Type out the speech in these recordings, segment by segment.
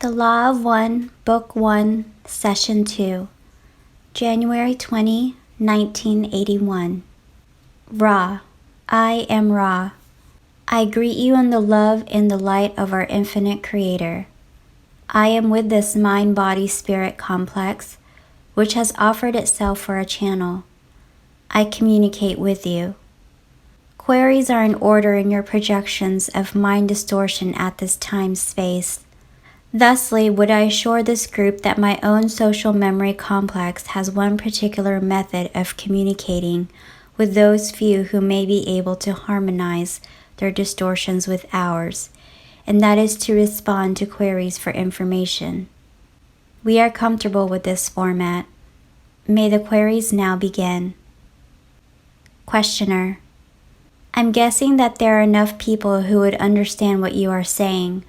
The Law of One, Book 1, Session 2, January 20, 1981. Ra, I am Ra. I greet you in the love and the light of our infinite Creator. I am with this mind-body-spirit complex, which has offered itself for a channel. I communicate with you. Queries are in order in your projections of mind distortion at this time-space. Thusly, would I assure this group that my own social memory complex has one particular method of communicating with those few who may be able to harmonize their distortions with ours, and that is to respond to queries for information. We are comfortable with this format. May the queries now begin. Questioner: I'm guessing that there are enough people who would understand what you are saying,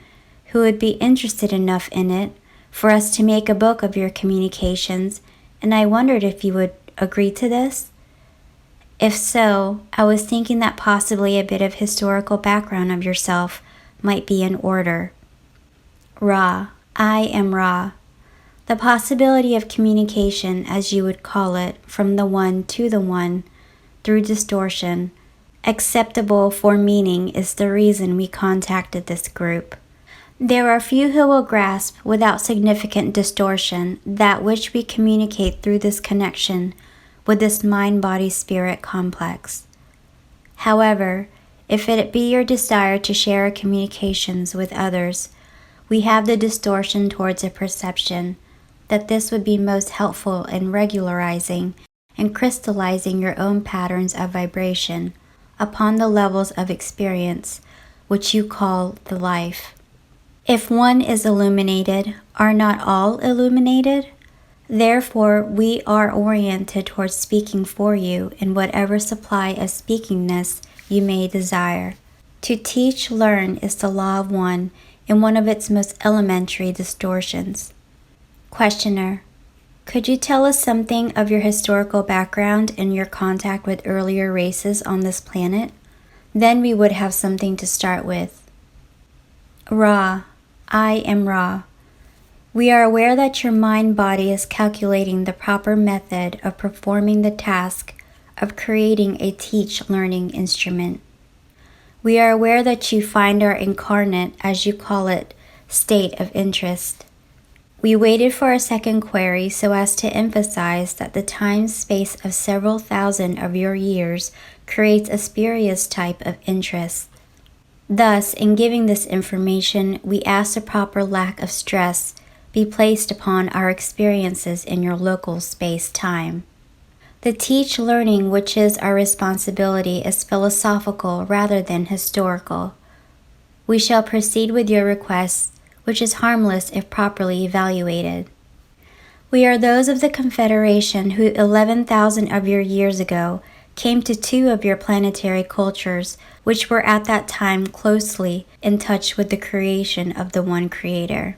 who would be interested enough in it for us to make a book of your communications, and I wondered if you would agree to this? If so, I was thinking that possibly a bit of historical background of yourself might be in order. Ra, I am Ra. The possibility of communication, as you would call it, from the one to the one, through distortion, acceptable for meaning, is the reason we contacted this group. There are few who will grasp, without significant distortion, that which we communicate through this connection with this mind-body-spirit complex. However, if it be your desire to share our communications with others, we have the distortion towards a perception that this would be most helpful in regularizing and crystallizing your own patterns of vibration upon the levels of experience which you call the life. If one is illuminated, are not all illuminated? Therefore, we are oriented towards speaking for you in whatever supply of speakingness you may desire. To teach, learn is the law of one in one of its most elementary distortions. Questioner: could you tell us something of your historical background and your contact with earlier races on this planet? Then we would have something to start with. Ra, I am Ra. We are aware that your mind-body is calculating the proper method of performing the task of creating a teach-learning instrument. We are aware that you find our incarnate, as you call it, state of interest. We waited for a second query so as to emphasize that the time-space of several thousand of your years creates a spurious type of interest. Thus, in giving this information, we ask a proper lack of stress be placed upon our experiences in your local space-time. The teach-learning, which is our responsibility, is philosophical rather than historical. We shall proceed with your request, which is harmless if properly evaluated. We are those of the Confederation who 11,000 of your years ago came to two of your planetary cultures, which were at that time closely in touch with the creation of the one Creator.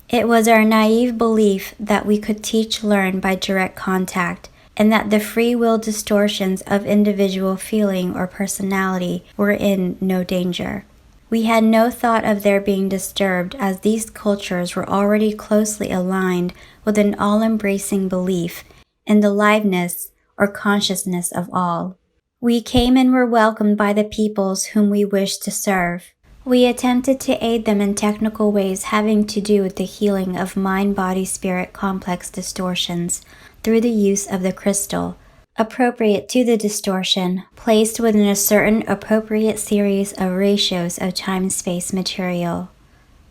It was our naive belief that we could teach-learn by direct contact, and that the free will distortions of individual feeling or personality were in no danger. We had no thought of their being disturbed, as these cultures were already closely aligned with an all-embracing belief in the liveness or consciousness of all. We came and were welcomed by the peoples whom we wished to serve. We attempted to aid them in technical ways having to do with the healing of mind-body-spirit complex distortions through the use of the crystal, appropriate to the distortion, placed within a certain appropriate series of ratios of time-space material.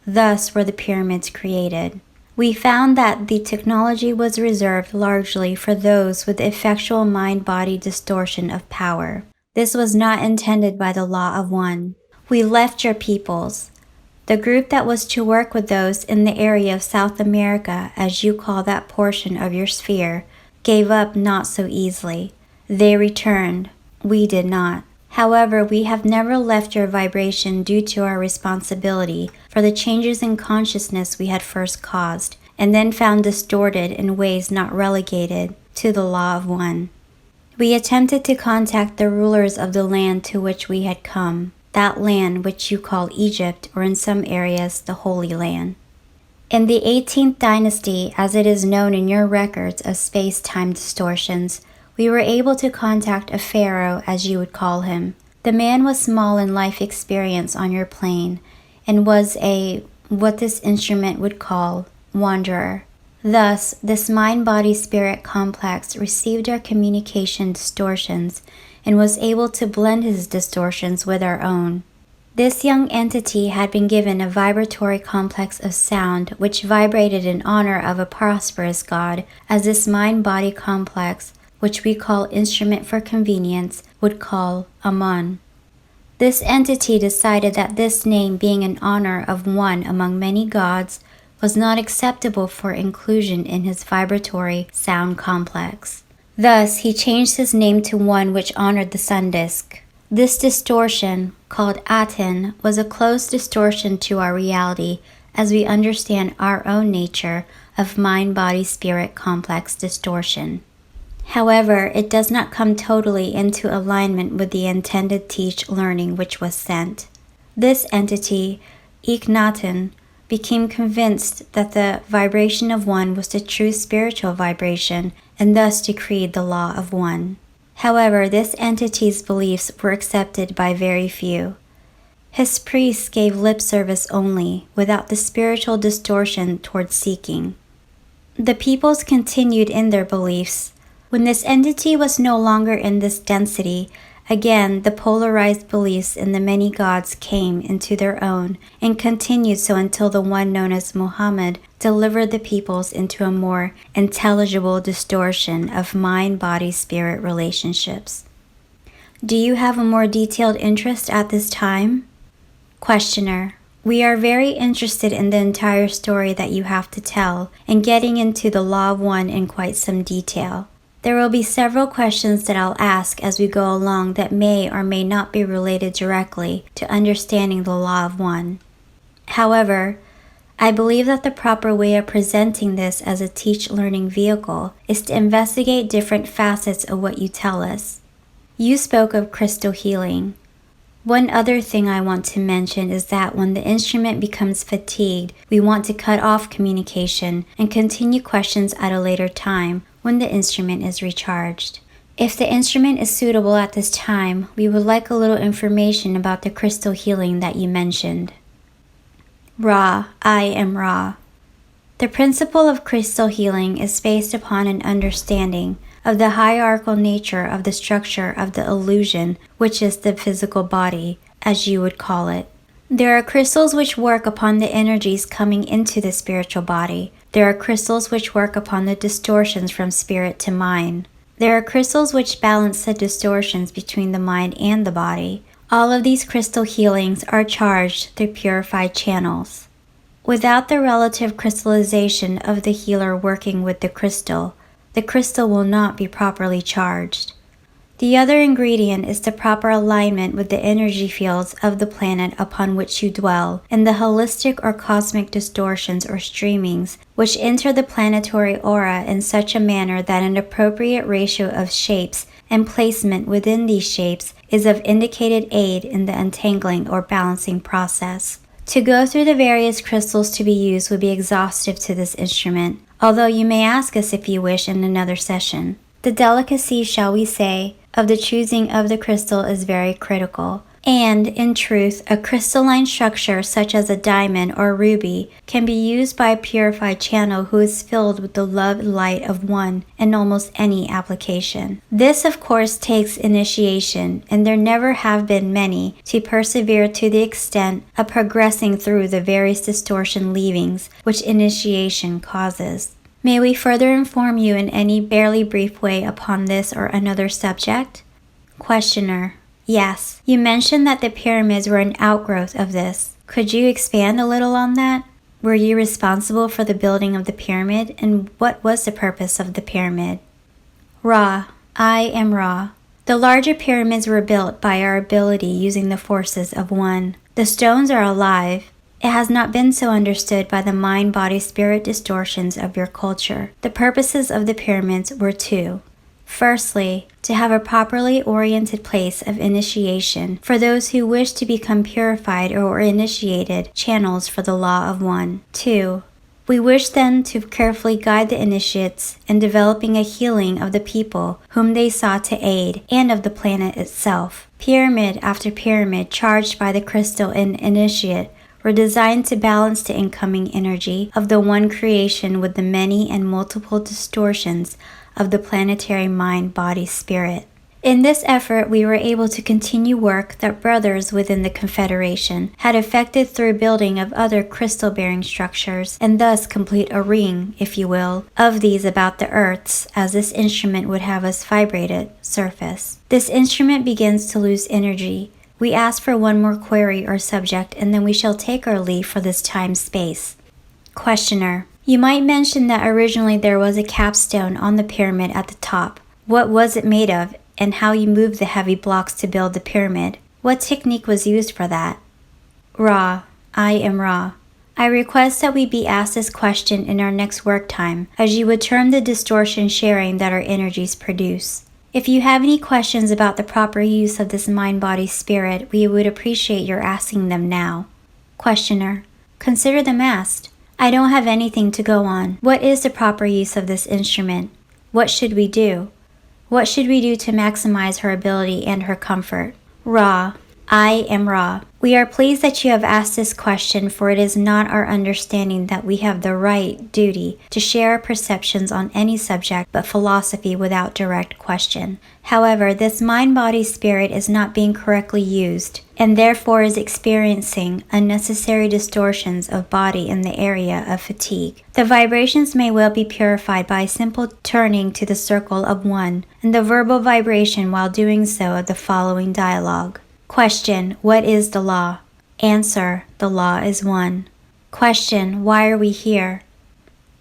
Thus were the pyramids created. We found that the technology was reserved largely for those with effectual mind-body distortion of power. This was not intended by the law of one. We left your peoples. The group that was to work with those in the area of South America, as you call that portion of your sphere, gave up not so easily. They returned. We did not. However, we have never left your vibration due to our responsibility for the changes in consciousness we had first caused, and then found distorted in ways not relegated to the law of one. We attempted to contact the rulers of the land to which we had come, that land which you call Egypt, or in some areas the Holy Land. In the 18th dynasty, as it is known in your records of space-time distortions, we were able to contact a pharaoh, as you would call him. The man was small in life experience on your plane and was what this instrument would call, wanderer. Thus, this mind-body-spirit complex received our communication distortions and was able to blend his distortions with our own. This young entity had been given a vibratory complex of sound which vibrated in honor of a prosperous god, as this mind-body complex, which we call instrument for convenience, would call Amun. This entity decided that this name, being in honor of one among many gods, was not acceptable for inclusion in his vibratory sound complex. Thus, he changed his name to one which honored the sun disk. This distortion, called Aten, was a close distortion to our reality as we understand our own nature of mind-body-spirit complex distortion. However, it does not come totally into alignment with the intended learning which was sent. This entity, Iknaten, became convinced that the vibration of one was the true spiritual vibration and thus decreed the law of one. However, this entity's beliefs were accepted by very few. His priests gave lip service only, without the spiritual distortion towards seeking. The peoples continued in their beliefs. When this entity was no longer in this density, again the polarized beliefs in the many gods came into their own and continued so until the one known as Muhammad delivered the peoples into a more intelligible distortion of mind-body-spirit relationships. Do you have a more detailed interest at this time? Questioner: We are very interested in the entire story that you have to tell and getting into the law of one in quite some detail. There will be several questions that I'll ask as we go along that may or may not be related directly to understanding the law of one. However, I believe that the proper way of presenting this as a teach-learning vehicle is to investigate different facets of what you tell us. You spoke of crystal healing. One other thing I want to mention is that when the instrument becomes fatigued, we want to cut off communication and continue questions at a later time when the instrument is recharged. If the instrument is suitable at this time, we would like a little information about the crystal healing that you mentioned. Ra, I am Ra. The principle of crystal healing is based upon an understanding of the hierarchical nature of the structure of the illusion, which is the physical body, as you would call it. There are crystals which work upon the energies coming into the spiritual body. There are crystals which work upon the distortions from spirit to mind. There are crystals which balance the distortions between the mind and the body. All of these crystal healings are charged through purified channels. Without the relative crystallization of the healer working with the crystal will not be properly charged. The other ingredient is the proper alignment with the energy fields of the planet upon which you dwell and the holistic or cosmic distortions or streamings which enter the planetary aura in such a manner that an appropriate ratio of shapes and placement within these shapes is of indicated aid in the untangling or balancing process. To go through the various crystals to be used would be exhaustive to this instrument, although you may ask us if you wish in another session. The delicacy, shall we say, of the choosing of the crystal is very critical, and, in truth, a crystalline structure such as a diamond or ruby can be used by a purified channel who is filled with the love and light of one in almost any application. This, of course, takes initiation, and there never have been many to persevere to the extent of progressing through the various distortion leavings which initiation causes. May we further inform you in any barely brief way upon this or another subject? Questioner: Yes. You mentioned that the pyramids were an outgrowth of this. Could you expand a little on that? Were you responsible for the building of the pyramid, and what was the purpose of the pyramid? Ra, I am Ra. The larger pyramids were built by our ability using the forces of one. The stones are alive. It has not been so understood by the mind-body-spirit distortions of your culture. The purposes of the pyramids were two. Firstly, to have a properly oriented place of initiation for those who wish to become purified or initiated channels for the law of one. 2. We wish then to carefully guide the initiates in developing a healing of the people whom they sought to aid and of the planet itself. Pyramid after pyramid charged by the crystal initiate were designed to balance the incoming energy of the one creation with the many and multiple distortions of the planetary mind, body, spirit. In this effort, we were able to continue work that brothers within the Confederation had effected through building of other crystal-bearing structures, and thus complete a ring, if you will, of these about the Earth's, as this instrument would have us vibrate it, surface. This instrument begins to lose energy. We ask for one more query or subject, and then we shall take our leave for this time-space. Questioner: You might mention that originally there was a capstone on the pyramid at the top. What was it made of, and how you moved the heavy blocks to build the pyramid? What technique was used for that? Ra: I am Ra. I request that we be asked this question in our next work time, as you would term the distortion sharing that our energies produce. If you have any questions about the proper use of this mind, body, spirit, we would appreciate your asking them now. Questioner: Consider them asked. I don't have anything to go on. What is the proper use of this instrument? What should we do? What should we do to maximize her ability and her comfort? Ra: I am Ra. We are pleased that you have asked this question, for it is not our understanding that we have the right duty to share our perceptions on any subject but philosophy without direct question. However, this mind, body, spirit is not being correctly used, and therefore is experiencing unnecessary distortions of body in the area of fatigue. The vibrations may well be purified by a simple turning to the circle of one, and the verbal vibration while doing so of the following dialogue. Question: What is the law? Answer: The law is one. Question: Why are we here?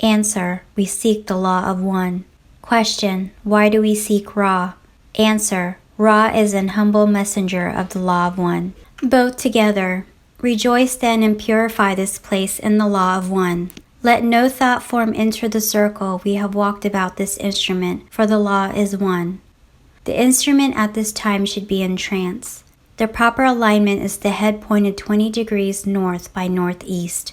Answer: We seek the law of one. Question: Why do we seek Ra? Answer: Ra is an humble messenger of the law of one. Both together. Rejoice then and purify this place in the law of one. Let no thought form enter the circle we have walked about this instrument, for the law is one. The instrument at this time should be in trance. The proper alignment is the head pointed 20 degrees north by northeast.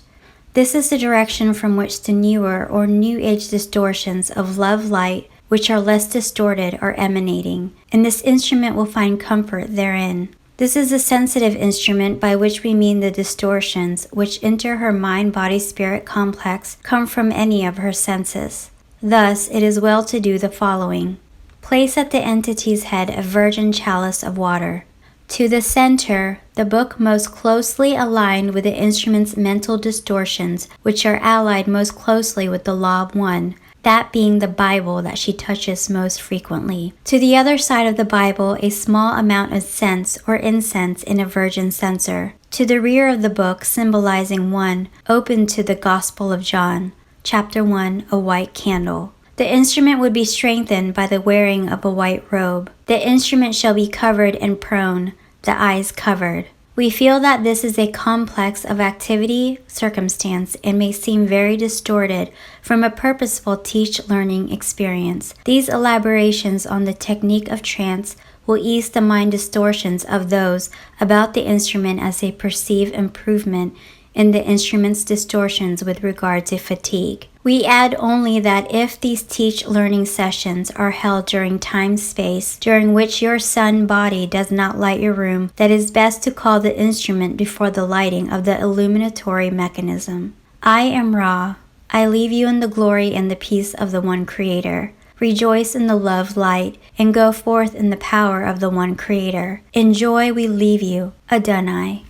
This is the direction from which the newer or new age distortions of love light, which are less distorted, are emanating, and this instrument will find comfort therein. This is a sensitive instrument, by which we mean the distortions which enter her mind, body, spirit complex come from any of her senses. Thus, it is well to do the following. Place at the entity's head a virgin chalice of water. To the center, the book most closely aligned with the instrument's mental distortions, which are allied most closely with the law of one, that being the Bible that she touches most frequently. To the other side of the Bible, a small amount of cense or incense in a virgin censer. To the rear of the book, symbolizing one, open to the Gospel of John, chapter 1, a white candle. The instrument would be strengthened by the wearing of a white robe. The instrument shall be covered and prone, the eyes covered. We feel that this is a complex of activity, circumstance, and may seem very distorted from a purposeful teach-learning experience. These elaborations on the technique of trance will ease the mind distortions of those about the instrument as they perceive improvement in the instrument's distortions with regard to fatigue. We add only that if these teach-learning sessions are held during time-space during which your sunbody does not light your room, that it is best to call the instrument before the lighting of the illuminatory mechanism. I am Ra. I leave you in the glory and the peace of the one Creator. Rejoice in the love light, and go forth in the power of the one Creator. In joy we leave you. Adonai.